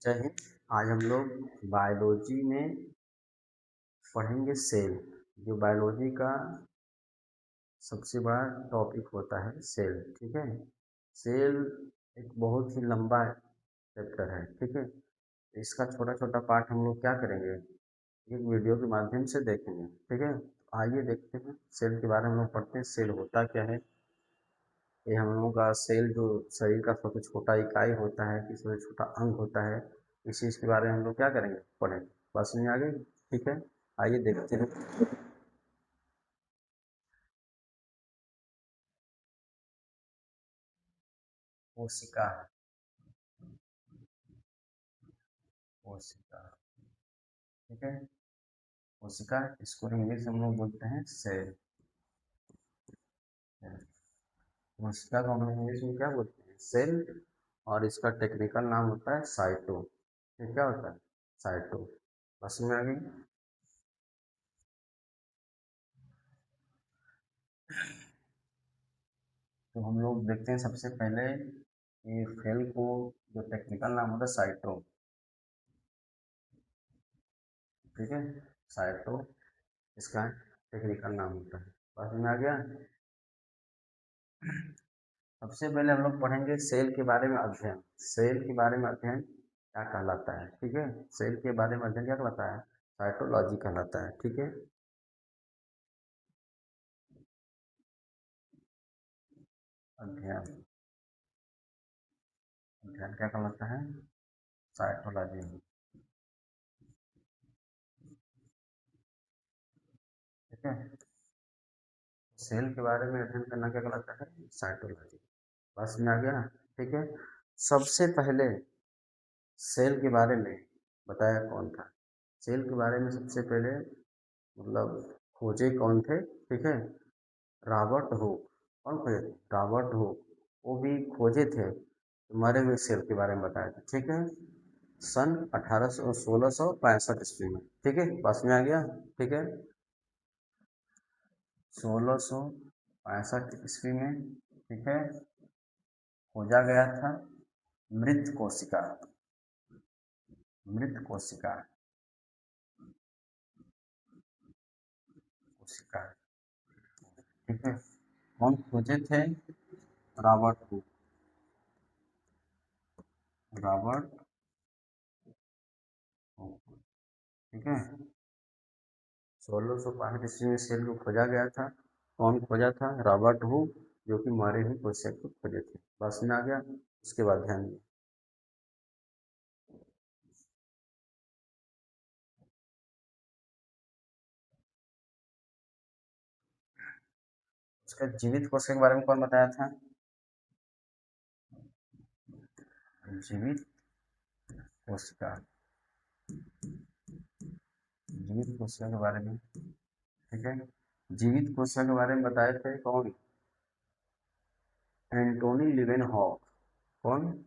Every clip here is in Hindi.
जय हिंद। आज हम लोग बायोलॉजी में पढ़ेंगे सेल। जो बायोलॉजी का सबसे बड़ा टॉपिक होता है सेल। ठीक है, सेल एक बहुत ही लंबा चैप्टर है। ठीक है, इसका छोटा छोटा पार्ट हम लोग क्या करेंगे, एक वीडियो के माध्यम से देखेंगे। ठीक है, आइए देखते हैं सेल के बारे में। हम लोग पढ़ते हैं सेल होता क्या है। ये हम लोगों का सेल जो शरीर का सबसे छोटा इकाई होता है, कि सबसे छोटा अंग होता है, इस चीज़ के बारे में हम लोग क्या करेंगे, पढ़ेंगे। बस में आ गई। ठीक है, आइए देखते हैं। कोशिका, कोशिका। ठीक है, कोशिका, इसको इंग्लिश में हम लोग बोलते हैं सेल। कोशिका को हम लोग इंग्लिश में क्या बोलते हैं, सेल। और इसका टेक्निकल नाम होता है साइटो। ये क्या होता है, साइटो। बस में आ गई। तो हम लोग देखते हैं सबसे पहले ये सेल को, जो टेक्निकल नाम होता है साइटो। ठीक है, साइटो इसका टेक्निकल नाम होता है। समझ में आ गया। सबसे पहले हम लोग पढ़ेंगे सेल के बारे में अध्ययन। सेल के बारे में अध्ययन क्या कहलाता है। ठीक है, सेल के बारे में अध्ययन क्या कहलाता है, साइटोलॉजी कहलाता है। ठीक है, अध्ययन, अध्ययन क्या कहलाता है, साइटोलॉजी। ठीक है, सेल के बारे में अध्ययन करना क्या कहलाता है, साइटोलॉजी। बस में आ गया। ठीक है, सबसे पहले सेल के बारे में बताया कौन था। सेल के बारे में सबसे पहले मतलब खोजे कौन थे। ठीक है, रॉबर्ट हुक। कौन खोजे थे, रॉबर्ट हुक। वो भी खोजे थे, मरे हुए सेल के बारे में बताया था। ठीक है, सन 1665 ईस्वी में। ठीक है, पास में आ गया। ठीक है, 1665 ईस्वी में। ठीक है, खोजा गया था मृत कोशिका, मृत कोशिका, कोशिका। ठीक है, कौन खोजे थे, रॉबर्ट हुक, रॉबर्ट हुक। ठीक है, 1665 ईस्वी में सेल को खोजा गया था। कौन खोजा था, रॉबर्ट हुक, जो कि मरे हुए कोशिका को खोजे थे। बस में आ गया। उसके बाद ध्यान दिए, उसका जीवित कोशिका के बारे में कौन बताया था, जीवित कोशिका, जीवित कोशिका के बारे में। ठीक है, जीवित कोशिका के बारे में बताए थे कौन, एंटोनी लिवेनहॉक। कौन,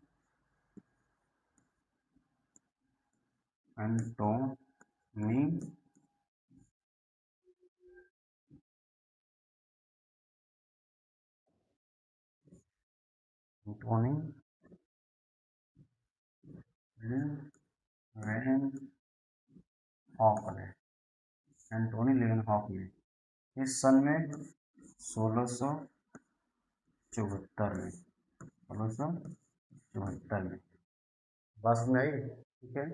एंटोनी एंटोनी लिवेनहॉक ने, एंटोनी लिवेनहॉक ने इस सन में 1674 में, 1674 में। बस में आई। ठीक है,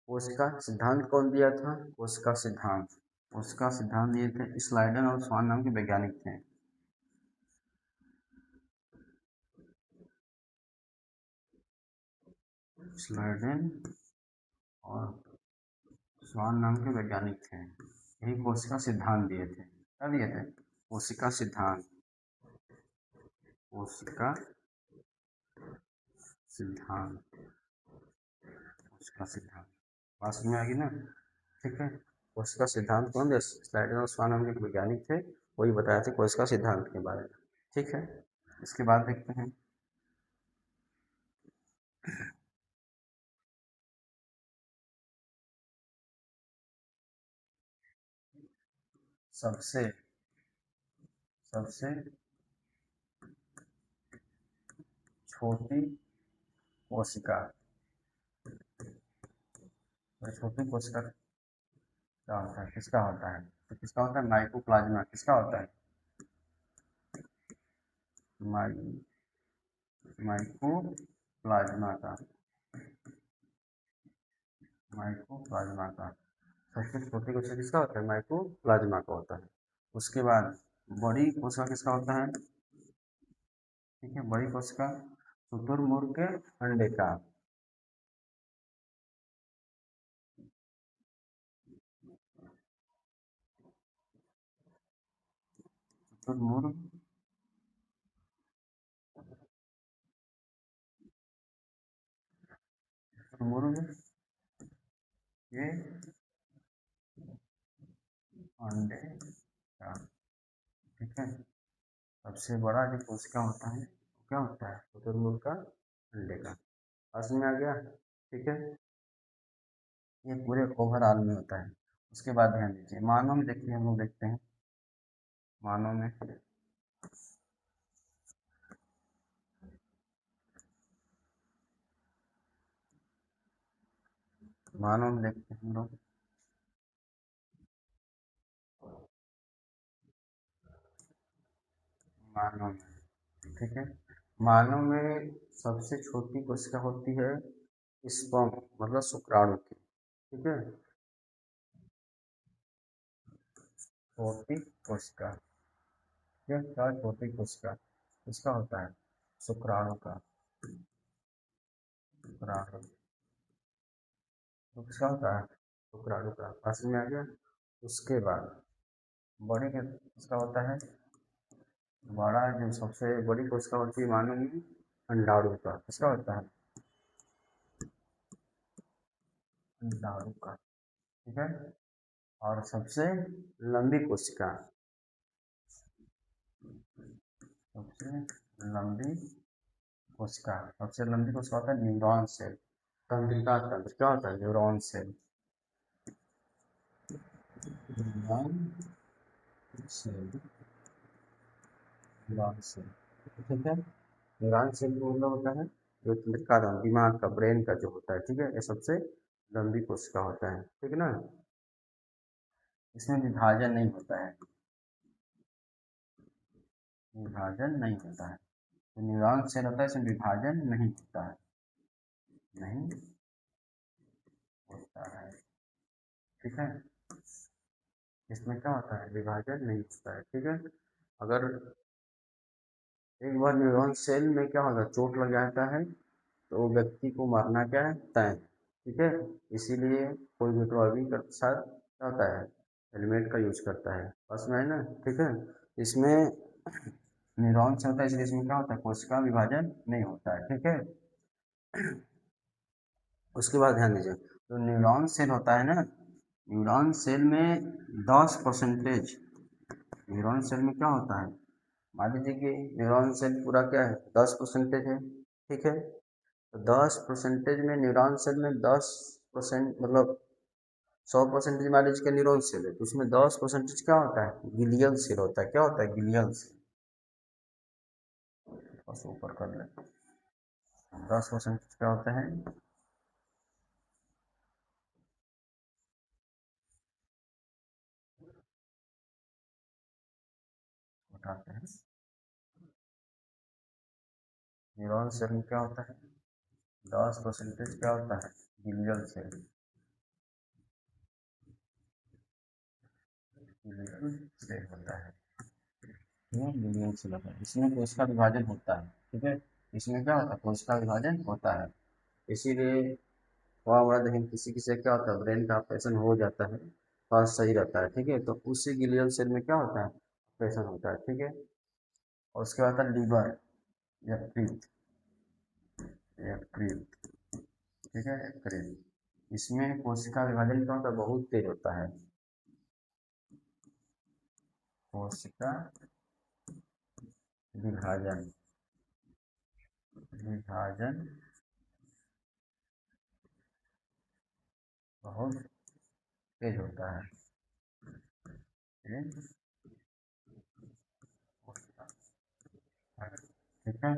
कोशिका सिद्धांत कौन दिया था, कोशिका सिद्धांत, कोशिका सिद्धांत दिए थे स्लाइडन और स्वान नाम के वैज्ञानिक थे। स्लाइडन और स्वान नाम के वैज्ञानिक थे। यही कोशिका सिद्धांत दिए थे। क्या दिए थे, कोशिका सिद्धांत, कोशिका सिद्धांत, कोशिका सिद्धांत। बात समझ में आ गई ना। ठीक है, कोशिका सिद्धांत कौन दिया, स्लाइडन और स्वान नाम के वैज्ञानिक थे, वही बताया थे कोशिका सिद्धांत के बारे में। ठीक है, इसके बाद देखते हैं सबसे सबसे छोटी कोशिका, तो छोटी कोशिका क्या होता है, किसका होता है, तो किसका होता है, माइकोप्लाज्मा किसका होता है, माइ माइकोप्लाज्मा का, माइकोप्लाज्मा का सबसे छोटी कोशिका किसका होता है, माइकोप्लाज्मा का होता है। उसके बाद बड़ी कोशिका किसका होता है, ठीक है, बड़ी कोशिका शुतुरमुर्ग के अंडे का, शुतुरमुर्ग शुतुरमुर्ग के अंडे का, ठीक है। सबसे बड़ा जो कोशिका होता है वो क्या होता है, शुतुरमुर्ग का अंडे का। समझ में आ गया, ठीक है। ये पूरे ओवरऑल में होता है। उसके बाद ध्यान दीजिए मानव में, देखिए हम लोग देखते हैं मानव में, मानव में देखते हैं हम लोग, मानव में, ठीक है। मानव में सबसे छोटी कोशिका होती है स्पर्म, मतलब शुक्राणु की, ठीक है, छोटी कोशिका, यह क्या, छोटी कोशिका इसका होता है, शुक्राणु का, शुक्राणु तो किसका होता है, शुक्राणु का। पास में आ गया। उसके बाद बड़ी के इसका होता है, बड़ा जो सबसे बड़ी कोशिका होती है मानव में, अंडाणु का, किसका होता है, अंडाणु का, ठीक है। और सबसे लंबी कोशिका, सबसे लंबी कोशिका, सबसे लंबी कोशिका होता है न्यूरॉन सेल, तंत्रिका तंत्र क्या होता है, neuron cell, neuron cell, neuron cell, ठीक है। न्यूरॉन सेल का मतलब होता है जो तंत्रिका तंत्र, दिमाग का, ब्रेन का जो होता है, ठीक है, ये सबसे लंबी कोशिका होता है, ठीक है ना। इसमें विभाजन नहीं होता है, विभाजन नहीं होता है, तो न्यूरॉन सेल होता है इसमें विभाजन नहीं होता है, नहीं होता है, ठीक है। इसमें क्या होता है, विभाजन नहीं होता है, ठीक है। अगर एक बार न्यूरॉन सेल में क्या होता है, चोट लग जाता है तो व्यक्ति को मारना क्या है, तय है, ठीक है। इसीलिए कोई भी ड्राइविंग के साथ क्या होता है, हेलमेट का यूज करता है, बस में है ना, ठीक है। इसमें न्यूरॉन से होता है इसलिए इसमें क्या होता है, कोशिका विभाजन नहीं होता है, ठीक है। उसके बाद ध्यान दीजिए, तो न्यूरॉन सेल होता है ना, न्यूरॉन सेल में 10%, न्यूरॉन सेल में क्या होता है, मान लीजिए कि न्यूरॉन सेल पूरा क्या है, 10% है, ठीक है। तो 10% में न्यूरॉन सेल में 10% मतलब 100% मान लीजिए कि न्यूरॉन सेल है, तो उसमें 10% क्या होता है, गिलियल सेल होता है, क्या होता है, गिलियल सेल, बस ऊपर कर ले, 10% क्या होता है, बताते हैं, न्यूरॉन सेल में क्या होता है, 10% क्या होता है, गिलियल सेल, गिलियल सेल होता है, गिलियल सेल होता है, इसमें कोशिका विभाजन होता है, ठीक है। इसमें क्या होता है, कोशिका विभाजन होता है, इसीलिए वहाँ बड़ा देखें किसी किसी क्या होता है, ब्रेन का ऑपरेशन हो जाता है, स्वास्थ्य सही रहता है, ठीक है, तो उसी गिलियल सेल में क्या होता है, ऑपरेशन होता है, ठीक है। और उसके बाद आता है लीवर, यकृत, यकृत, ठीक है, यकृत, इसमें कोशिका विभाजन क्या होता है, बहुत तेज होता है, कोशिका विभाजन, विभाजन बहुत तेज होता है, ठीक है।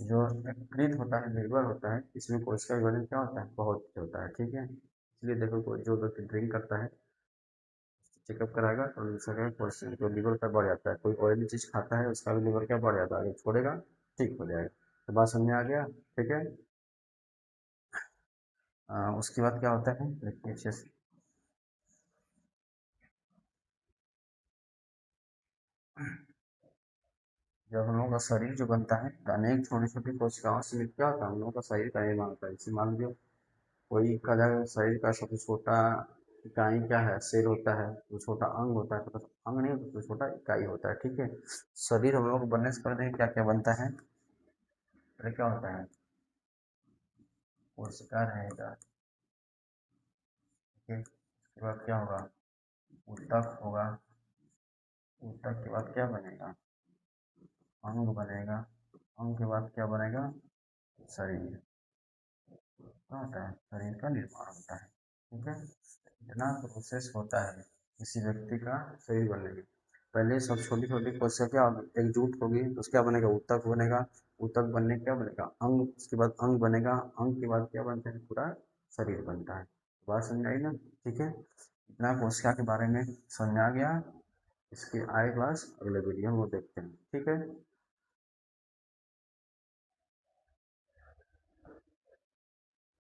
जो यकृत होता है, लीवर होता है, इसमें कोशिका विभाजन क्या होता है, बहुत तेज होता है, ठीक है। इसलिए देखो कोई जो व्यक्ति ड्रिंक करता है चेकअप कराएगा तो दूसरा क्वेश्चन जो लीवर का बढ़ जाता है, कोई ऑयली चीज़ खाता है उसका भी लीवर क्या बढ़ जाता है, अगर छोड़ेगा ठीक हो जाएगा। तो बात समझ में आ गया, ठीक है। उसके बाद क्या होता है देखिए अच्छे से, जब हम लोगों का शरीर जो बनता है तो अनेक छोटी छोटी कोशिकाओं से मिलकर क्या होता है हम लोगों का शरीर का निर्माण होता है। जैसे मान लीजिए कोई का अगर शरीर का सबसे छोटा इकाई क्या है, सेल होता है, तो छोटा अंग होता है, तो अंग नहीं होता, तो छोटा इकाई होता है, ठीक है। शरीर हम लोग बनने से पहले क्या क्या बनता है, पहले क्या होता है, कोशिका रहेगा, ठीक है। उसके बाद क्या होगा, ऊतक होगा, ऊतक के बाद क्या बनेगा, अंग बनेगा, अंग के बाद क्या बनेगा, शरीर। क्या होता है, शरीर का निर्माण होता है, ठीक है। इतना प्रोसेस होता है किसी व्यक्ति का शरीर बनने में। पहले सब छोटी छोटी कोशिका क्या एकजुट होगी तो उसका बनेगा ऊतक बनेगा, ऊतक बनने के क्या बनेगा अंग, उसके बाद अंग बनेगा, अंग के बाद क्या बनता है, पूरा शरीर बनता है। बात समझ आई ना, ठीक है। इतना कोशिका के बारे में समझ में आ गया। इसके आए क्लास अगले वीडियो में वो देखते हैं, ठीक है।